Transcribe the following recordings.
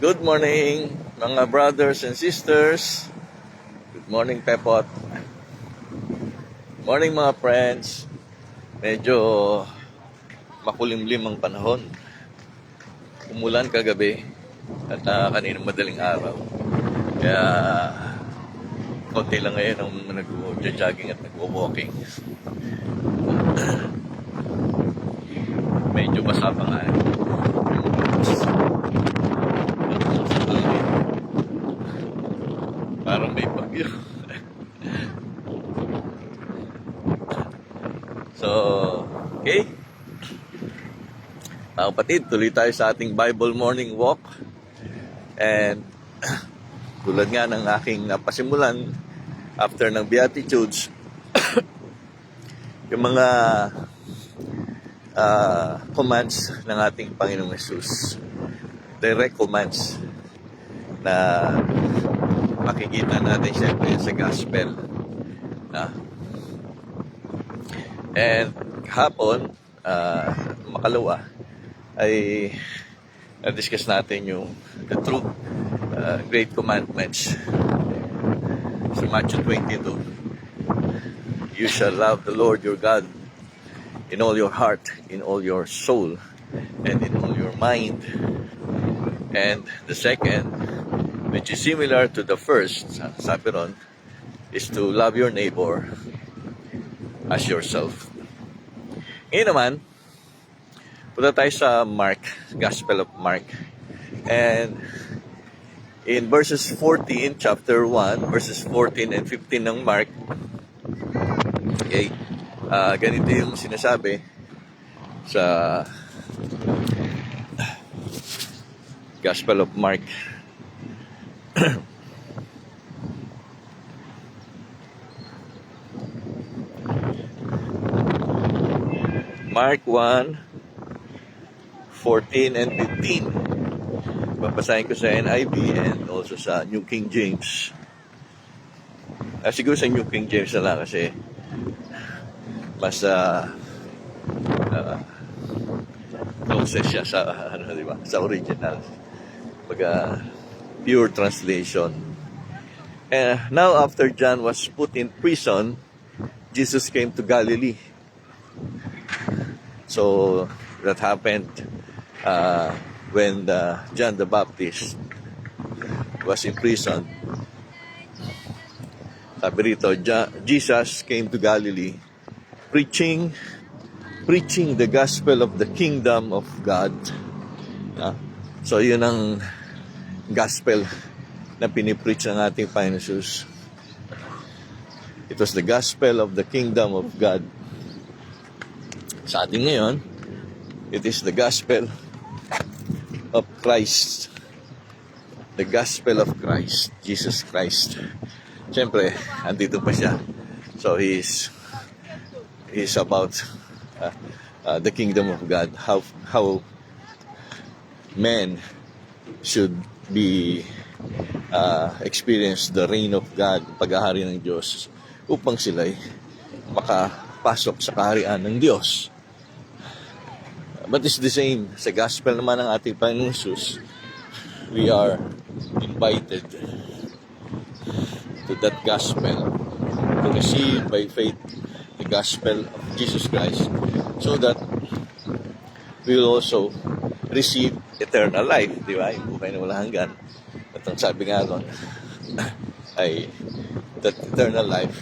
Good morning, mga brothers and sisters. Good morning, Pepot. Morning, mga friends. Medyo makulimlim ang panahon. Umulan kagabi at kaninang madaling araw. Kaya konti lang ngayon ang nag-jogging at nag-walking. Medyo basa pa nga. Parang may bagyo. So, okay. Mga kapatid, tuloy tayo sa ating Bible morning walk. And tulad nga ng aking napasimulan after ng Beatitudes, yung mga commands ng ating Panginoong Jesus. Direct commands na makikita natin siyempre sa gospel. And hapon, makalawa, ay na-discuss natin yung the true great commandments sa Matthew 22. You shall love the Lord your God in all your heart, in all your soul, and in all your mind. And the second, which is similar to the first, sabi ron, is to love your neighbor as yourself. Ngayon naman, punta tayo sa Mark, Gospel of Mark. And in verses 14, chapter 1, verses 14 and 15 ng Mark, okay, ganito yung sinasabi sa Gospel of Mark. Mark 1, 14 and 15. Babasahin ko sa NIV and also sa New King James. Siguro sa New King James na lang kasi mas closest siya sa diba? Sa original. Pure translation. Now after John was put in prison, Jesus came to Galilee. So that happened when John the Baptist was in prison. Sabi rito, Jesus came to Galilee preaching the gospel of the kingdom of God. So yun ang gospel na pinipreach ng ating Panginoon Jesus. It was the gospel of the kingdom of God. Sa atin ngayon, it is the gospel of Christ. The gospel of Christ, Jesus Christ. Siyempre, andito pa siya. So he's about the kingdom of God. How men should be experience the reign of God, paghahari ng Diyos, upang sila'y makapasok sa kaharian ng Diyos. But it's the same sa gospel naman ng ating Panginoon Jesus. We are invited to that gospel, to receive by faith the gospel of Jesus Christ, so that we will also receive eternal life, di ba? Yung buhay na walang hanggan. At ang sabi nga doon ay that eternal life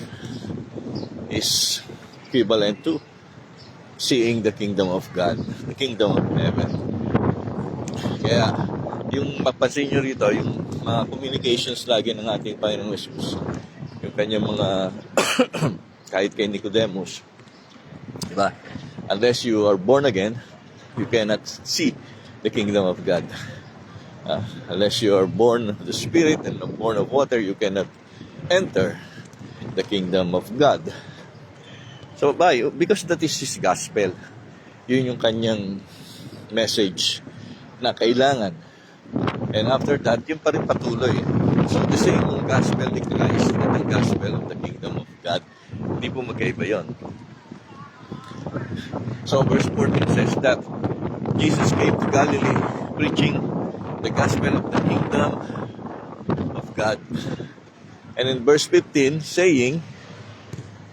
is equivalent to seeing the kingdom of God, the kingdom of heaven. Kaya, yung mapansin nyo rito, yung mga communications lagi ng ating Panginoong Jesus, yung kanyang mga, kahit kay Nicodemus, diba? Unless you are born again, you cannot see the kingdom of God. Unless you are born of the Spirit and born of water, you cannot enter the kingdom of God. So, because that is His gospel, yun yung kanyang message na kailangan. And after that, yun pa rin patuloy. So, the same gospel ni Christ and the gospel of the kingdom of God, hindi po magkaiba yun. So, verse 14 says that Jesus came to Galilee preaching the gospel of the kingdom of God. And in verse 15, saying,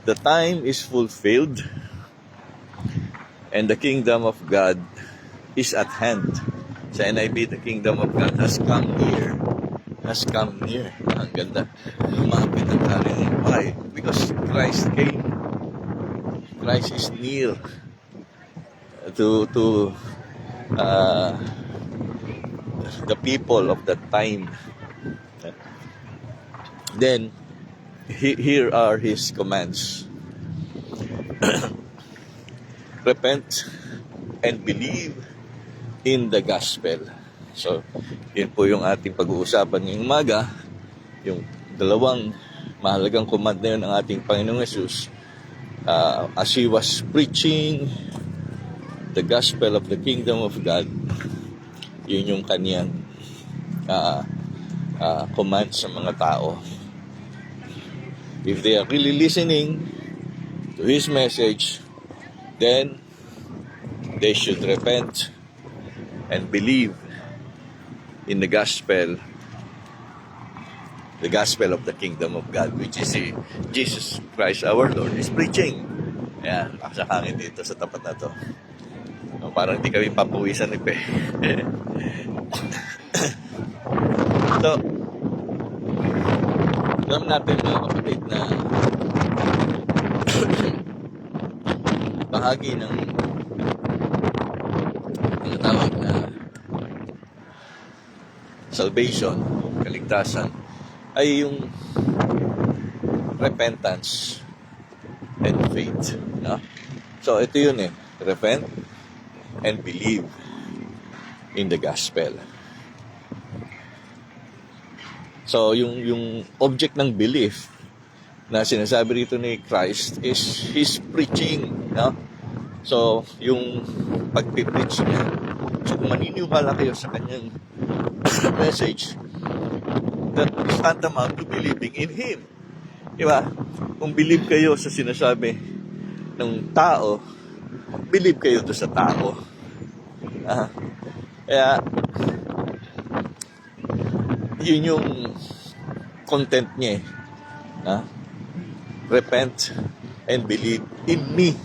the time is fulfilled and the kingdom of God is at hand. Sa NIV, the kingdom of God has come near. Has come near. Ang ganda. Lumapit ang kaharian. Why? Because Christ came. Christ is near to the people of that time. Then, here are his commands. Repent and believe in the gospel. So, yun po yung ating pag-uusapan ngayong umaga. Yung dalawang mahalagang command na yun ng ating Panginoong Jesus. As he was preaching the gospel of the kingdom of God, yun yung kaniyang command sa mga tao. If they are really listening to his message, then they should repent and believe in the gospel of the kingdom of God, which is Jesus Christ our Lord is preaching. Ayan, sa hangin dito sa tapat na to. Parang hindi kami papuwisan ni Pe. So, alam natin mga kapatid na bahagi ng tinatawag na salvation, kaligtasan, ay yung repentance and faith. No? So, ito yun repent and believe in the gospel. So, yung object ng belief na sinasabi rito ni Christ is His preaching. No? So, yung pagpipreach niya. So, kung maniniwala kayo sa kanyang message, that is tantamount to believing in Him. Diba? Kung believe kayo sa sinasabi ng tao, believe kayo doon sa tao. Kaya, yun yung content niya. Repent and believe in me.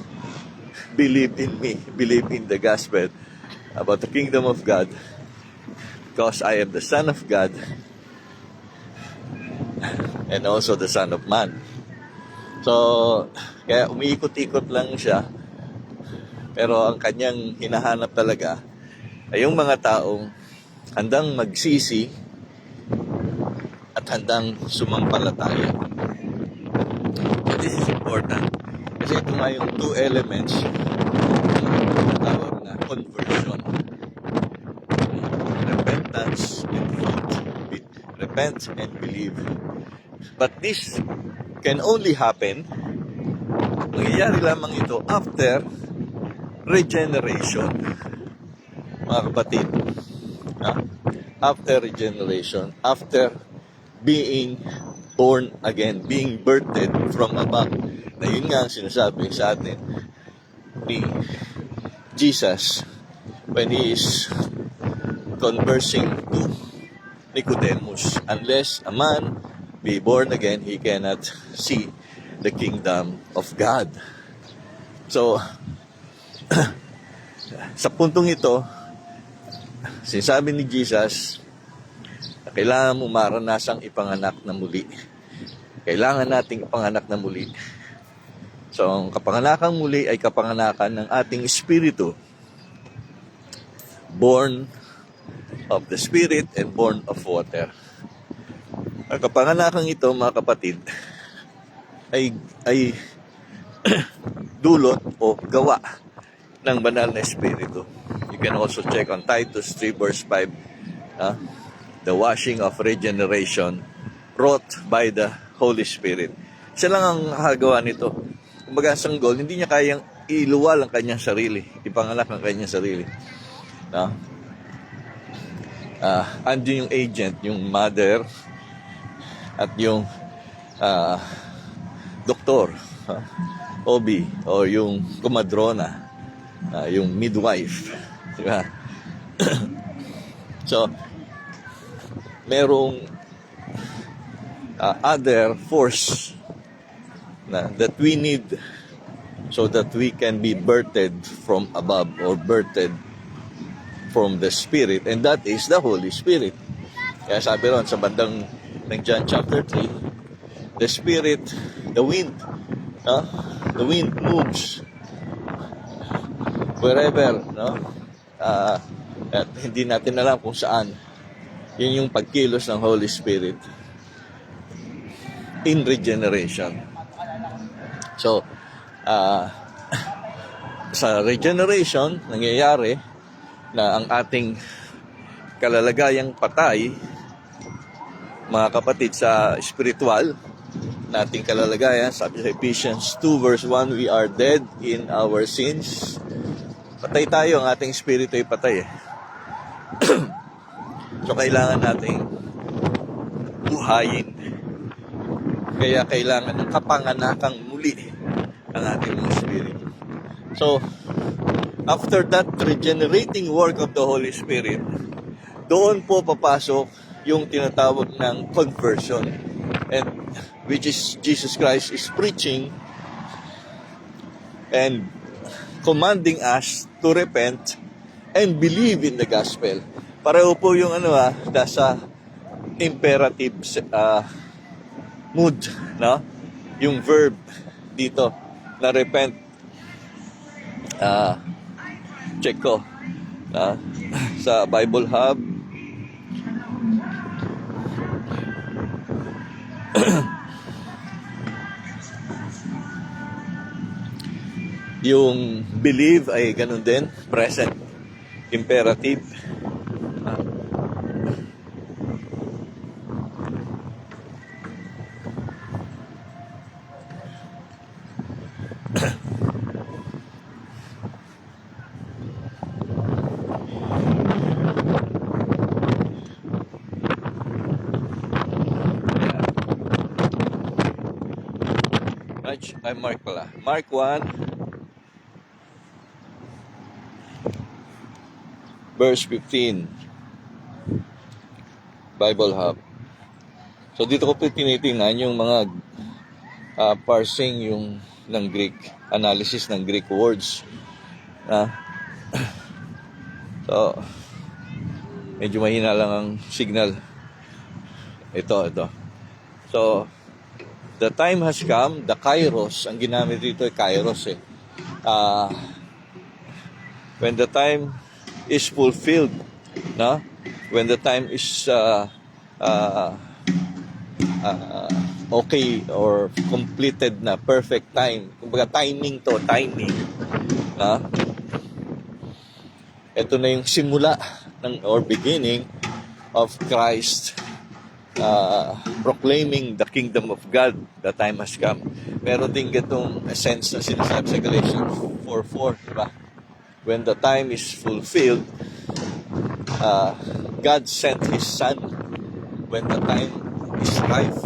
Believe in me. Believe in the gospel about the kingdom of God, because I am the Son of God and also the Son of Man. So, kaya umiikot-ikot lang siya, pero ang kanyang hinahanap talaga ay yung mga taong handang magsisi at handang sumampalataya. So this is important kasi ito nga yung two elements na tawag na conversion. Repentance and faith. Repent and believe. But this can only happen, mangyayari lamang ito after regeneration. Mga kapatid, after regeneration, after being born again, being birthed from above. Na yun nga ang sinasabi sa atin ni Jesus when He is conversing to Nicodemus. Unless a man be born again, he cannot see the kingdom of God. So, sa puntong ito, sinasabi ni Jesus, kailangan mo maranasang ipanganak na muli. Kailangan nating ipanganak na muli. So, ang kapanganakang muli ay kapanganakan ng ating espiritu. Born of the Spirit and born of water. Ang kapanganakang ito, mga kapatid, ay dulot o gawa ng banal na espiritu. You can also check on Titus 3 verse 5. The washing of regeneration wrought by the Holy Spirit. Siya lang ang hagawa nito. Kumbaga ang sanggol, hindi niya kayang iluwal ang kanyang sarili, ipanganak ang kanyang sarili. Andun yung agent, yung mother, at yung doktor, OB, o yung kumadrona, yung midwife. Diba? So, merong other force that we need so that we can be birthed from above or birthed from the Spirit, and that is the Holy Spirit. Kaya sabi ron sa bandang ng John chapter 3, the Spirit, the wind, the wind moves wherever, at hindi natin alam kung saan. Yun yung pagkilos ng Holy Spirit in regeneration. So, sa regeneration, nangyayari na ang ating kalalagayang patay, mga kapatid, sa spiritual nating kalalagayan, sabi sa Ephesians 2 verse 1, we are dead in our sins. Patay tayo, ang ating spirito ay patay eh. So, kailangan nating buhayin. Kaya kailangan ng kapanganakang muli ang ating mga spirit. So, after that regenerating work of the Holy Spirit, doon po papasok yung tinatawag ng conversion, and which is Jesus Christ is preaching and commanding us to repent and believe in the gospel. Pareho po yung nasa imperative mood, no? Yung verb dito na repent. Check ko sa Bible Hub. Yung believe ay ganun din, present imperative. Mark pala. Mark 1 verse 15. Bible Hub. So dito ko po tinitingnan yung mga parsing yung ng Greek, analysis ng Greek words. So medyo mahina lang ang signal. Ito. So the time has come, the kairos, ang ginamit dito ay kairos eh. When the time is fulfilled, no? When the time is okay or completed na, perfect time. Kumbaga timing, no? Ito na yung simula or beginning of Christ proclaiming the kingdom of God. The time has come. Meron din itong sense na sinasabi sa Galatians 4:4, diba? When the time is fulfilled, God sent His Son. When the time is ripe,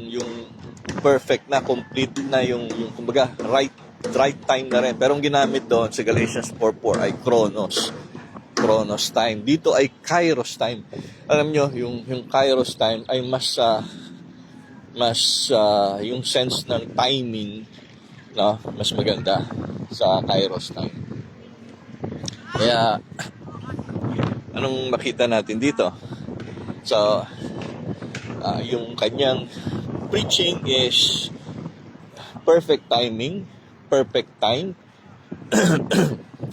yung perfect na, complete na, yung kumbaga right time na rin. Pero ang ginamit doon sa Galatians 4:4 ay chronos time. Dito ay kairos time. Alam nyo, yung kairos time ay mas yung sense ng timing, no, mas maganda sa kairos time. Kaya anong makita natin dito? So yung kanyang preaching is perfect timing, perfect time.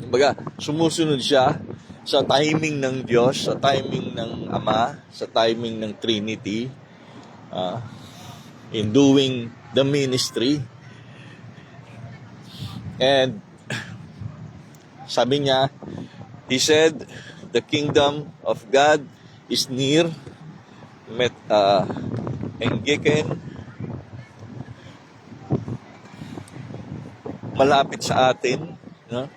Kumbaga, sumusunod siya sa timing ng Diyos, sa timing ng Ama, sa timing ng Trinity, in doing the ministry. And sabi niya, he said, the kingdom of God is near, engeken, malapit sa atin, no?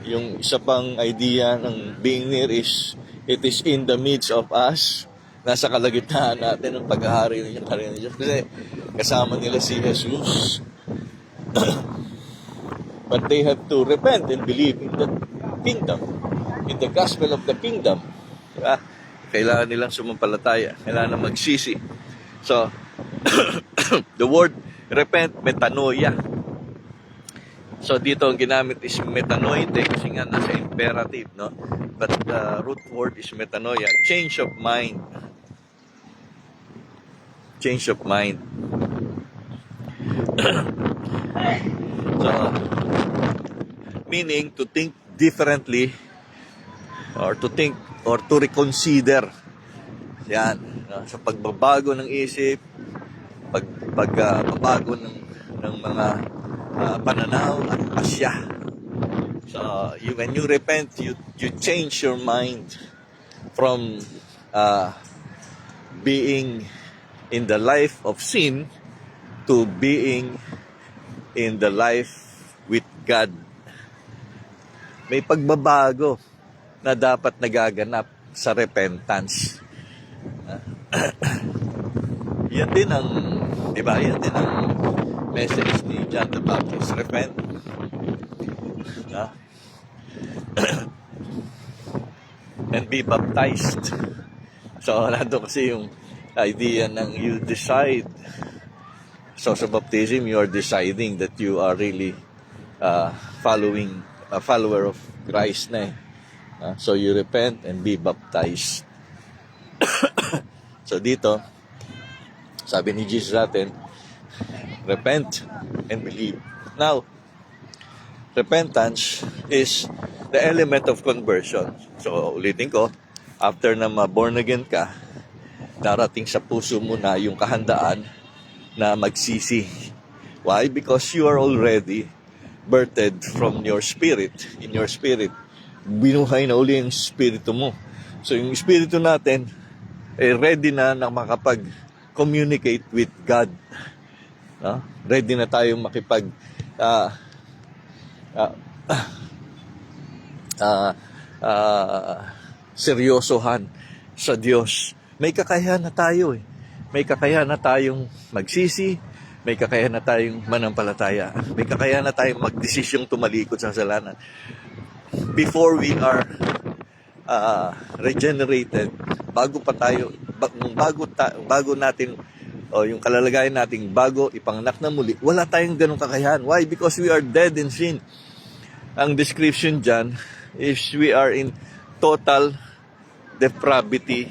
Yung isa pang idea ng being near is, it is in the midst of us. Nasa kalagitnaan natin ng paghahari ng karya ng Diyos. Kasi kasama nila si Jesus. But they have to repent and believe in the kingdom, in the gospel of the kingdom. Diba? Kailangan nilang sumampalataya. Kailangan na magsisi. So, the word repent, metanoia. So, dito ang ginamit is metanoite kasi nga nasa imperative, no? But the root word is metanoia. Change of mind. Change of mind. So, meaning to think differently or to think or to reconsider. Yan. Sa pagbabago ng isip, pagbabago ng mga pananaw at pasya. So, when you repent, you change your mind from being in the life of sin to being in the life with God. May pagbabago na dapat nagaganap sa repentance. Yan din ang, di ba? Yan din ang message ni John the Baptist. Repent. And be baptized. So, nandun kasi yung idea ng you decide. So, sa baptism, you are deciding that you are really following, a follower of Christ na eh. So, you repent and be baptized. So, dito, sabi ni Jesus natin, repent and believe. Now, repentance is the element of conversion. So, ulitin ko, after na ma-born again ka, darating sa puso mo na yung kahandaan na magsisi. Why? Because you are already birthed from your spirit. In your spirit, binuhay na uli yung spirito mo. So, yung spirito natin, ready na makapag-communicate with God. Ready na tayong makipag seryosohan sa Diyos. May kakayahan na tayo eh. May kakayahan na tayong magsisi, may kakayahan na tayong manampalataya, may kakayahan na tayong magdesisyong tumalikod sa kasalanan. Before we are regenerated, bago natin yung kalalagayan nating bago ipanganak na muli, wala tayong ganong kakayahan. Why? Because we are dead in sin. Ang description dyan is we are in total depravity,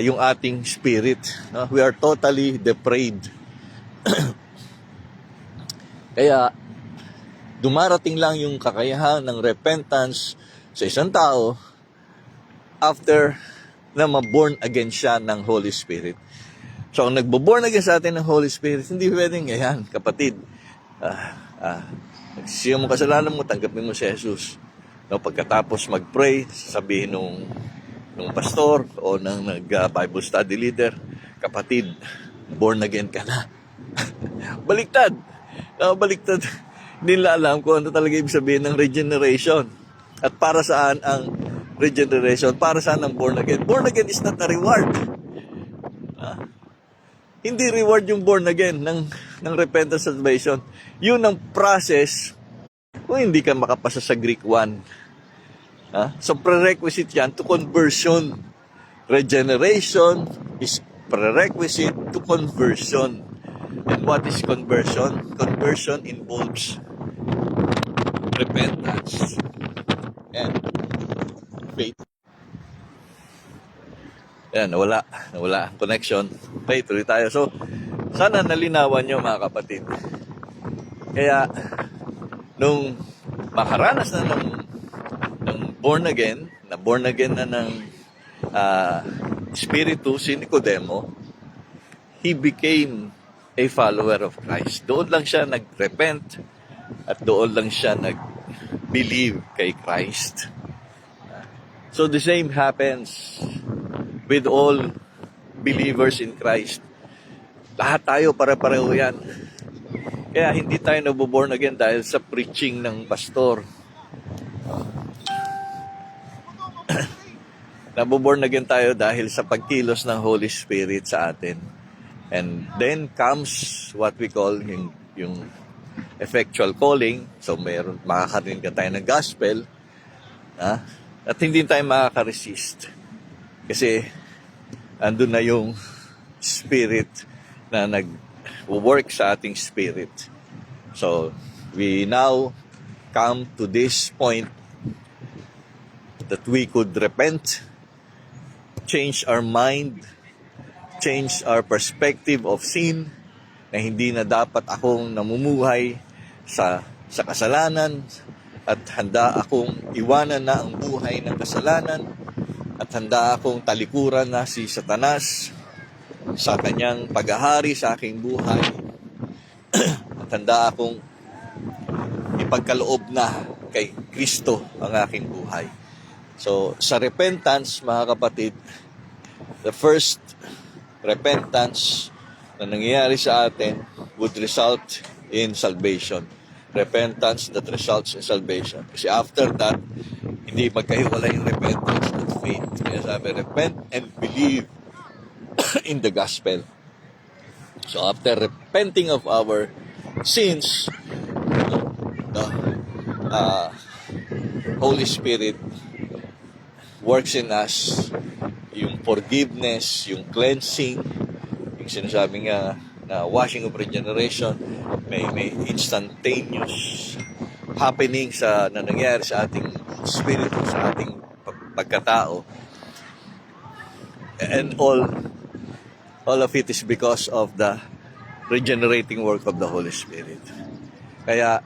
yung ating spirit. We are totally depraved. Kaya, dumarating lang yung kakayahan ng repentance sa isang tao after na ma-born again siya ng Holy Spirit. So, ang nagbo-born again sa atin ng Holy Spirit, hindi pwedeng, ayan, kapatid, nagsisiyo mo kasalanan mo, tanggapin mo si Jesus. No, pagkatapos mag-pray, sasabihin nung pastor o ng Bible study leader, kapatid, born again ka na. Baliktad. Baliktad. Hindi nila alam kung ano talaga ibig sabihin ng regeneration. At para saan ang regeneration? Para saan ang born again? Born again is not a reward. Hindi reward yung born again ng repentance salvation. Yun ang process kung hindi ka makapasa sa Greek 1. So prerequisite yan to conversion. Regeneration is prerequisite to conversion. And what is conversion? Conversion involves repentance and faith. Yan, nawala ang connection. Okay, tuloy tayo. So, sana nalinawan nyo mga kapatid. Kaya, nung makaranas na ng born again na ng Espiritu, si Nicodemo, he became a follower of Christ. Doon lang siya nag-repent at doon lang siya nag-believe kay Christ. So the same happens with all believers in Christ. Lahat tayo para-pareho yan. Kaya hindi tayo nabuborn again dahil sa preaching ng pastor. Nabuborn again tayo dahil sa pagkilos ng Holy Spirit sa atin. And then comes what we call yung effectual calling. So makakarinig ka tayo ng gospel. At hindi tayo makaka-resist. Kasi andun na yung spirit na nag-work sa ating spirit. So, we now come to this point that we could repent, change our mind, change our perspective of sin, na hindi na dapat akong namumuhay sa kasalanan at handa akong iwanan na ang buhay ng kasalanan at handa akong talikuran na si Satanas sa kanyang paghahari sa aking buhay at handa akong ipagkaloob na kay Kristo ang aking buhay. So, sa repentance, mga kapatid, the first repentance na nangyayari sa atin would result in salvation. Repentance that results in salvation. Kasi after that, hindi magkahiwala yung repentance at faith. Kaya sabi, repent and believe in the gospel. So after repenting of our sins, the Holy Spirit works in us yung forgiveness, yung cleansing, yung sinasabi nga na washing of regeneration, may instantaneous happening na nangyayari sa ating spirit, sa ating pagkatao. And all of it is because of the regenerating work of the Holy Spirit. Kaya,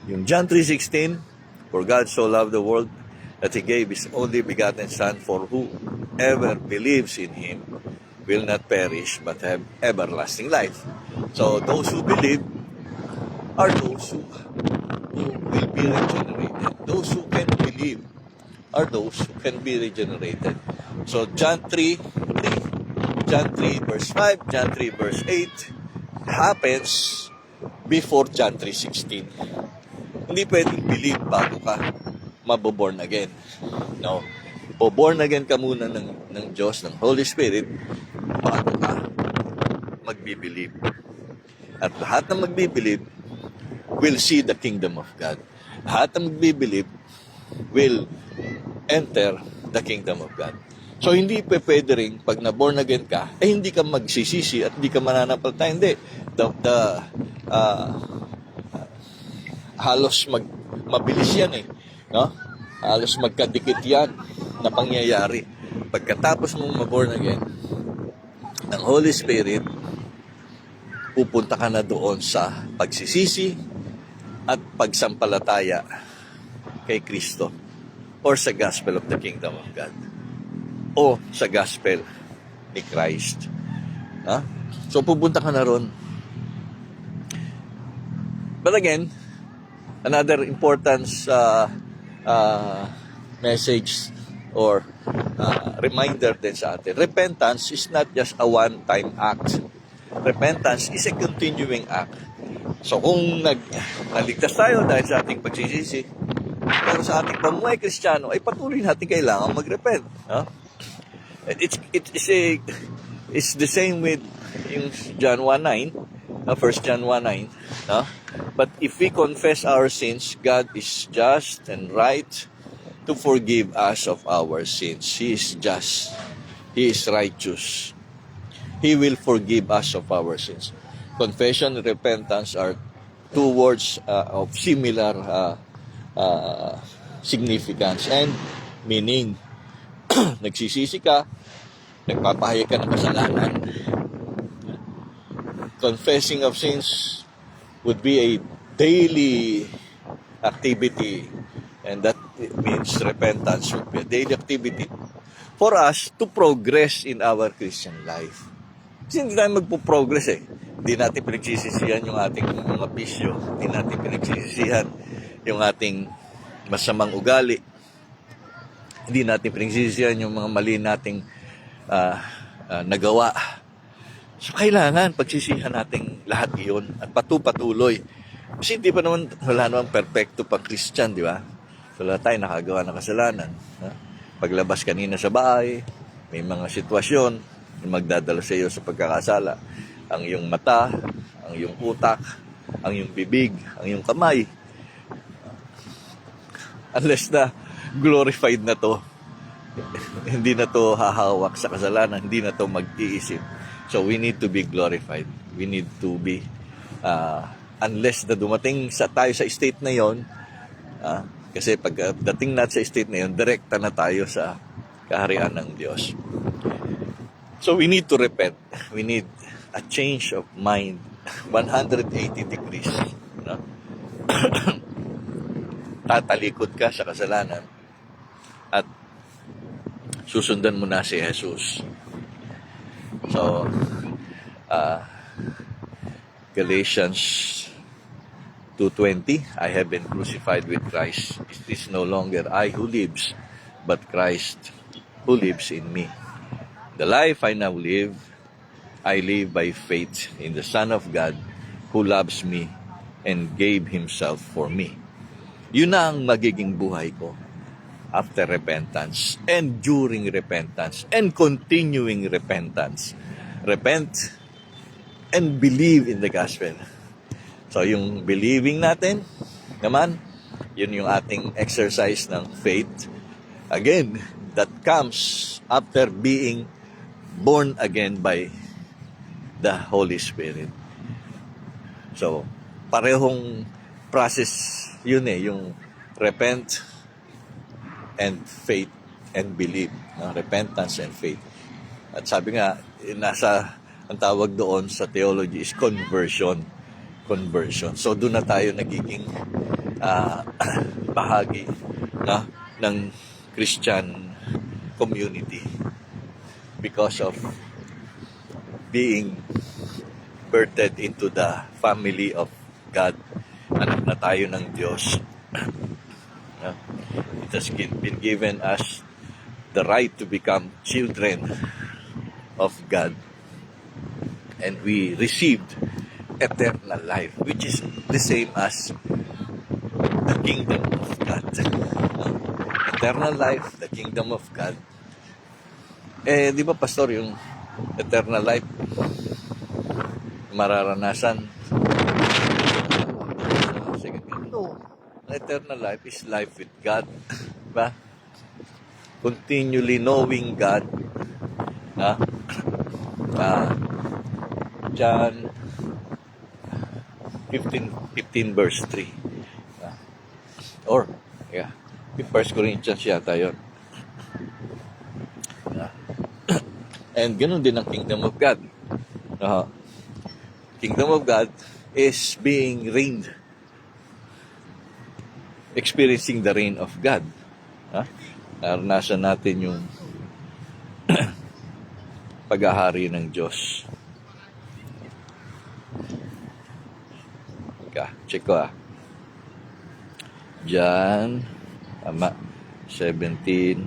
yung John 3:16, for God so loved the world that He gave His only begotten Son, for whoever believes in Him will not perish but have everlasting life. So those who believe are those who will be regenerated. Those who can believe are those who can be regenerated. So John 3 verse 5, John 3 verse 8 happens before John 3:16. Hindi pwedeng believe bago ka maboborn again. No. Born again ka muna ng Diyos, ng Holy Spirit, bago ka magbibilib. At lahat ng magbibilib will see the kingdom of God. Lahat ng magbibilib will enter the kingdom of God. So, hindi pwede rin, pag na-born again ka, hindi ka magsisisi at hindi ka mananampalataya. Hindi. Halos mabilis yan eh. No? Halos magkadikit yan na pangyayari. Pagkatapos mong ma-born again ng Holy Spirit, pupunta ka na doon sa pagsisisi at pagsampalataya kay Kristo or sa gospel of the kingdom of God o sa gospel ni Christ. Ha? So pupunta ka na ron. But again, another important message or reminder din sa atin. Repentance is not just a one-time act. Repentance is a continuing act. So kung naligtas tayo dahil sa ating pagsisisi, pero sa ating pamuhay Kristiyano, ay patuloy natin kailangan mag-repent. No? It's the same with yung John 1:9, 1 John 1:9. No? But if we confess our sins, God is just and right to forgive us of our sins. He is just. He is righteous. He will forgive us of our sins. Confession and repentance are two words of similar significance and meaning. Nagsisisi ka, nagpapahayag ka ng kasalanan. Confessing of sins would be a daily activity, and that means repentance would be a daily activity for us to progress in our Christian life. Kasi hindi tayo magpo-progress eh. Hindi natin pinagsisisihan yung ating mga bisyo. Hindi natin pinagsisisihan yung ating masamang ugali. Hindi natin pinagsisisihan yung mga mali nating nagawa. So, kailangan pagsisihan natin lahat iyon at patuloy. Kasi hindi pa naman, wala naman perfecto pang Christian, di ba? Wala tayo nakagawa ng kasalanan. Ha? Paglabas kanina sa bahay, may mga sitwasyon na magdadala sa iyo sa pagkakasala. Ang iyong mata, ang iyong utak, ang iyong bibig, ang iyong kamay. Unless na glorified na to. Hindi na to hahawak sa kasalanan, hindi na to mag-iisip. So we need to be glorified. We need to be, unless na dumating tayo sa state na yon, kasi pag dating natin sa state na yon, direkta na tayo sa kaharian ng Diyos. So we need to repent. We need a change of mind, 180 degrees. No? Tatalikod ka sa kasalanan at susundan mo na si Jesus. So, Galatians 2:20, I have been crucified with Christ. It is no longer I who lives, but Christ who lives in me. The life I now live, I live by faith in the Son of God who loves me and gave Himself for me. Yun na ang magiging buhay ko after repentance and during repentance and continuing repentance. Repent and believe in the gospel. So yung believing natin naman, yun yung ating exercise ng faith. Again, that comes after being born again by the Holy Spirit. So, parehong process yun yung repent and faith and believe. No? Repentance and faith. At sabi nga, ang tawag doon sa theology is conversion. So doon na tayo nagiging bahagi ng Christian community because of being birthed into the family of God. Anak na tayo ng Diyos. It has been given us the right to become children of God, and we received eternal life, which is the same as the kingdom of God. Eternal life, the kingdom of God. Di ba, Pastor, yung eternal life mararanasan? No. Eternal life is life with God. Diba? Continually knowing God. John 15 verse 3. Or, 1 Corinthians yata yun. And ganun din ang kingdom of God. Kingdom of God is being reigned. Experiencing the reign of God. Naranasan natin yung paghahari ng Diyos. Check ko John 17:3.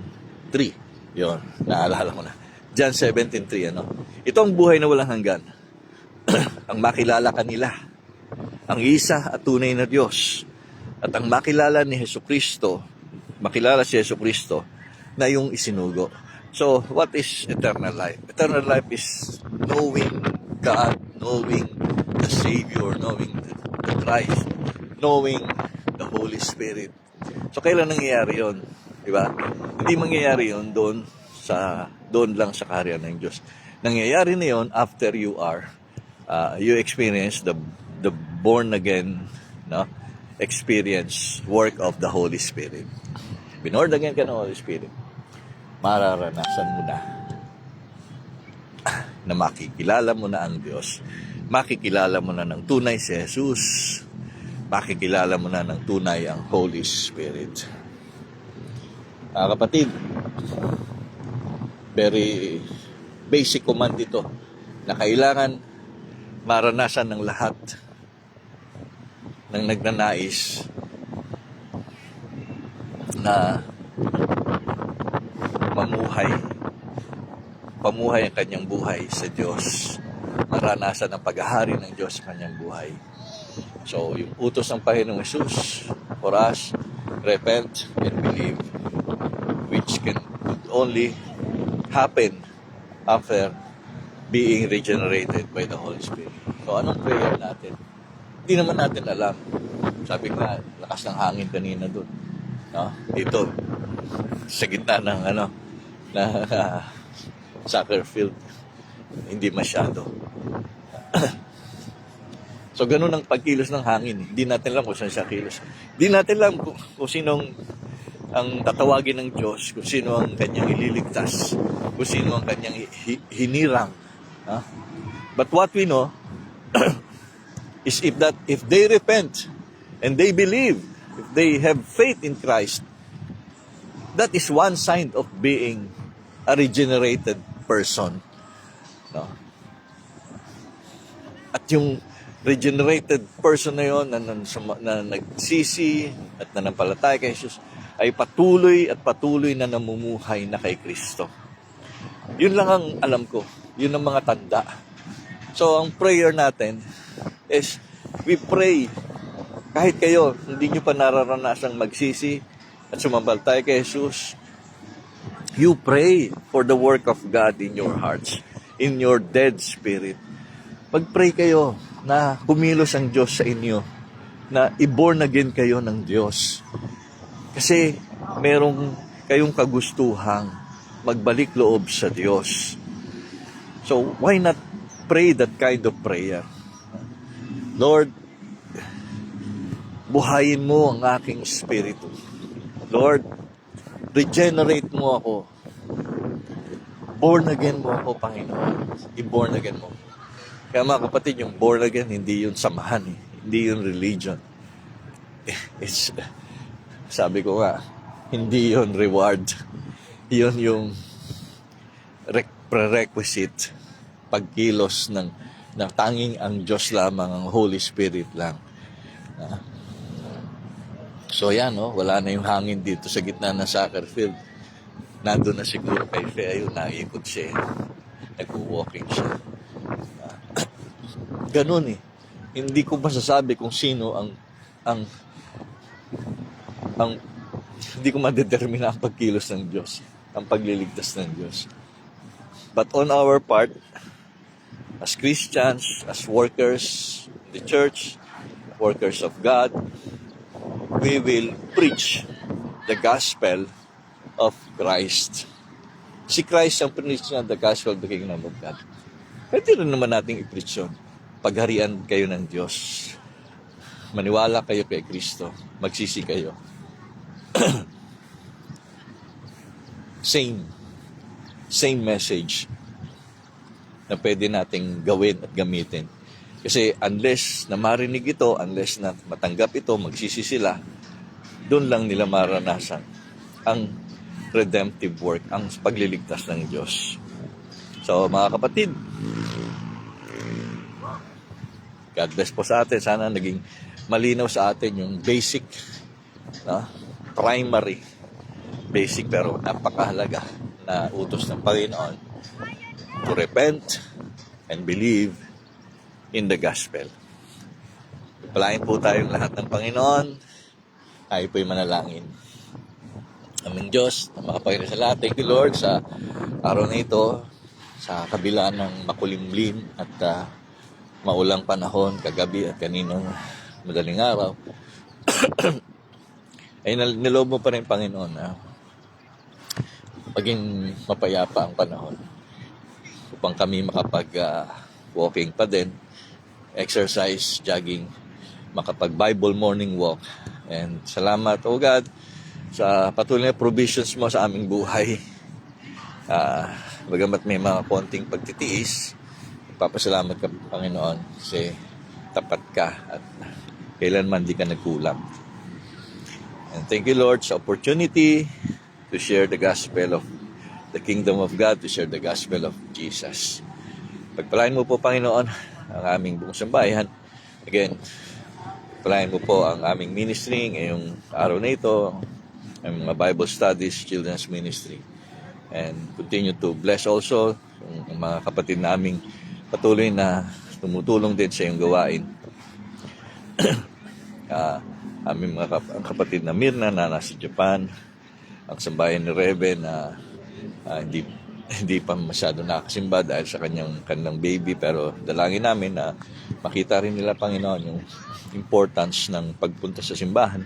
Yun, naalala ko na. John 17:3, Ito ang buhay na walang hanggan. Ang makilala kanila, ang isa at tunay na Diyos, at ang makilala si Jesucristo na yung isinugo. So, what is eternal life? Eternal life is knowing God, knowing the Savior, knowing the Christ, knowing the Holy Spirit. So, kailan nangyayari yun? Diba? Hindi mangyayari yun doon lang sa kaharian ng Diyos. Nangyayari na yun after you experience the born again, experience, work of the Holy Spirit. Born again ka ng Holy Spirit, mararanasan mo na makikilala mo na ang Diyos, makikilala mo na ng tunay si Jesus, makikilala mo na ng tunay ang Holy Spirit. Kapatid, very basic command ito na kailangan maranasan ng lahat ng nagnanais na pamuhay ang kanyang buhay sa Diyos, maranasan ang paghahari ng Diyos sa kanyang buhay. So, yung utos ng Panginoong Jesus for us, repent and believe, which could only happen after being regenerated by the Holy Spirit. So, anong prayer natin? Hindi naman natin alam. Sabi nga, lakas ng hangin kanina doon. No? Dito, sa gitna ng na soccer field, hindi masyado. So, ganun ang pagkilos ng hangin. Hindi natin alam kung saan siya kilos. Hindi natin alam kung sinong ang tatawagin ng Diyos, kung sino ang kanyang ililigtas, kung sino ang kanyang hinirang. Ha? But what we know is if they repent and they believe, if they have faith in Christ, that is one sign of being a regenerated person. No? At yung regenerated person na yun na nagsisi at nanampalataya kay Jesus ay patuloy na namumuhay na kay Kristo. Yun lang ang alam ko. Yun ang mga tanda. So, ang prayer natin is we pray. Kahit kayo, hindi nyo pa nararanasang magsisi at sumampalataya kay Jesus, you pray for the work of God in your hearts, in your dead spirit. Mag-pray kayo na kumilos ang Diyos sa inyo, na i-born again kayo ng Diyos. Kasi merong kayong kagustuhang magbalik loob sa Diyos. So, why not pray that kind of prayer? Lord, buhayin mo ang aking espiritu. Lord, regenerate mo ako. Born again mo ako, Panginoon. I-born again mo. Kaya mga kapatid, yung born again, hindi yun samahan. Hindi yun religion. It's, sabi ko nga, hindi yun reward. Yun yung prerequisite. Pagkilos ng tanging ang Diyos lamang, ang Holy Spirit lang. So yan, wala na yung hangin dito sa gitna ng soccer field. Nandun na siguro kay Fe, ayun, naikot siya. Nag-walking siya. Ganun eh. Hindi ko masasabi kung sino ang hindi ko madetermina ang pagkilos ng Diyos, ang pagliligtas ng Diyos. But on our part, as Christians, as workers in the church, workers of God, we will preach the gospel of Christ. Si Christ ang preach na the gospel of the kingdom of God. Pwede rin naman nating i-preach yun. Pagharian kayo ng Diyos. Maniwala kayo kay Kristo. Magsisi kayo. Same message na pwede nating gawin at gamitin. Kasi unless na marinig ito, unless na matanggap ito, magsisi sila, doon lang nila maranasan ang redemptive work, ang pagliligtas ng Diyos. So mga kapatid, God bless po sa atin. Sana naging malinaw sa atin yung basic, primary, basic pero napakahalaga na utos ng Panginoon to repent and believe in the gospel. Palain po tayong lahat ng Panginoon. Tayo po'y manalangin. Aming Diyos, na makapagilan sa lahat. Thank you, Lord, sa araw na ito, sa kabila ng makulimlim at maulang panahon, kagabi at kaninang madaling araw, ay niloob mo pa rin, Panginoon, na maging mapayapa ang panahon upang kami makapag-walking pa din, exercise, jogging, makapag-Bible morning walk. And salamat, O God, sa patuloy na provisions mo sa aming buhay. Bagamat may mga konting pagtitiis, papasalamat ka, Panginoon, kasi tapat ka at kailanman di ka nagkulang. And thank you, Lord, sa opportunity to share the gospel of the kingdom of God, to share the gospel of Jesus. Pagpalain mo po, Panginoon, ang aming buong sambayan. Again, pagpalain mo po ang aming ministry ngayong araw na ito, ang mga Bible studies, children's ministry. And continue to bless also ang mga kapatid naming patuloy na tumutulong din sa iyong gawain. Aming mga kapatid na Mirna na nasa Japan, ang sambayan ni Reven na hindi pa masyado nakasimba dahil sa kanyang baby, pero dalangin namin na makita rin nila, Panginoon, yung importance ng pagpunta sa simbahan.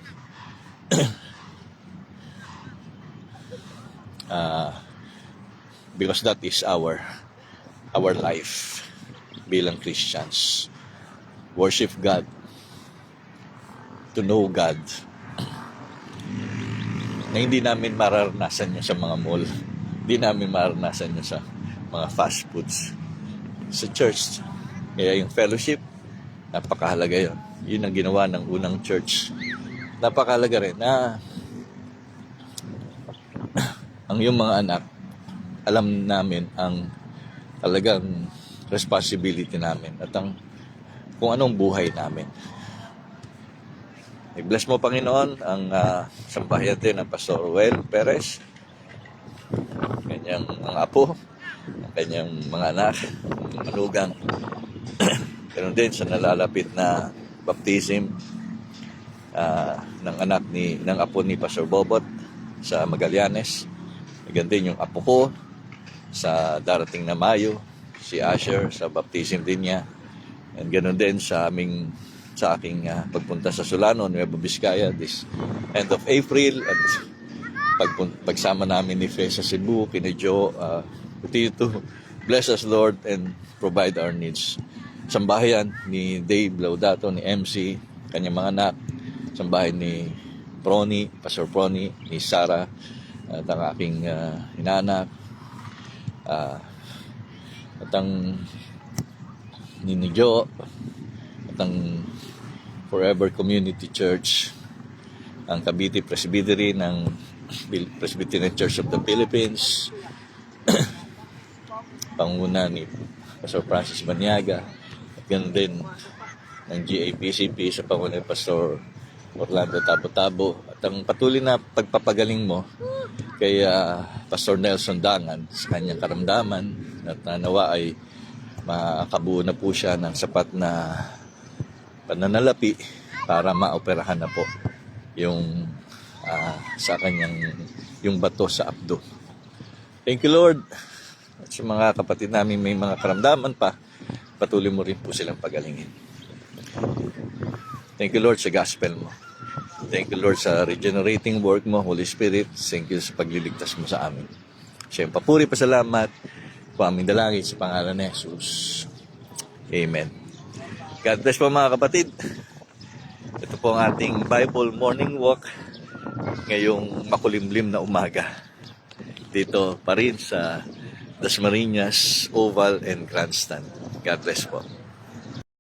Because that is our life bilang Christians. Worship God, to know God, na hindi namin mararanasan yun sa mga mall, hindi namin mararanasan yun sa mga fast foods, sa church. Kaya yung fellowship, napakahalaga yun. Yun ang ginawa ng unang church. Napakahalaga rin na ang yung mga anak, alam namin ang talagang responsibility namin at ang kung anong buhay namin. I-bless mo, Panginoon, ang sambahayan din ng Pastor Ruel Perez, kanyang mga apo, ang kanyang mga anak, mga manugang. Ganun din sa nalalapit na baptism ng apo ni Pastor Bobot sa Magallanes. Ganun din yung apo ko sa darating na Mayo, si Asher sa baptism din niya. And ganun din sa aking pagpunta sa Solano, Nueva Vizcaya this end of April, at pagsama namin ni Fe sa Cebu, kina Joe, continue to bless us, Lord, and provide our needs. Sambahayan ni Dave Laudato, ni MC, kanyang mga anak, sambahayan ni Prony, Pastor Prony, ni Sarah, at ang aking inanak, at ang ni Joe, at ang Forever Community Church, ang Cavite Presbytery ng Presbyterian Church of the Philippines, panguna ni Pastor Francis Maniaga, at ganoon din ng GAPCP sa panguna ni Pastor Orlando Tabo-Tabo, at ang patuloy na pagpapagaling mo kay Pastor Nelson Dangan sa kanyang karamdaman, at nawa ay makabuo na po siya ng sapat na pananalapi para maoperahan na po yung sa kanyang yung bato sa abdo. Thank you, Lord. At sa mga kapatid namin may mga karamdaman pa, patuloy mo rin po silang pagalingin. Thank you, Lord, sa gospel mo. Thank you, Lord, sa regenerating work mo, Holy Spirit. Thank you sa pagliligtas mo sa amin. Siyempre, papuri, pasalamat po aming dalangin sa pangalan ni Jesus. Amen. God bless po, mga kapatid. Ito po ang ating Bible morning walk ngayong makulimlim na umaga. Dito pa rin sa Dasmariñas, Oval and Grandstand. God bless po.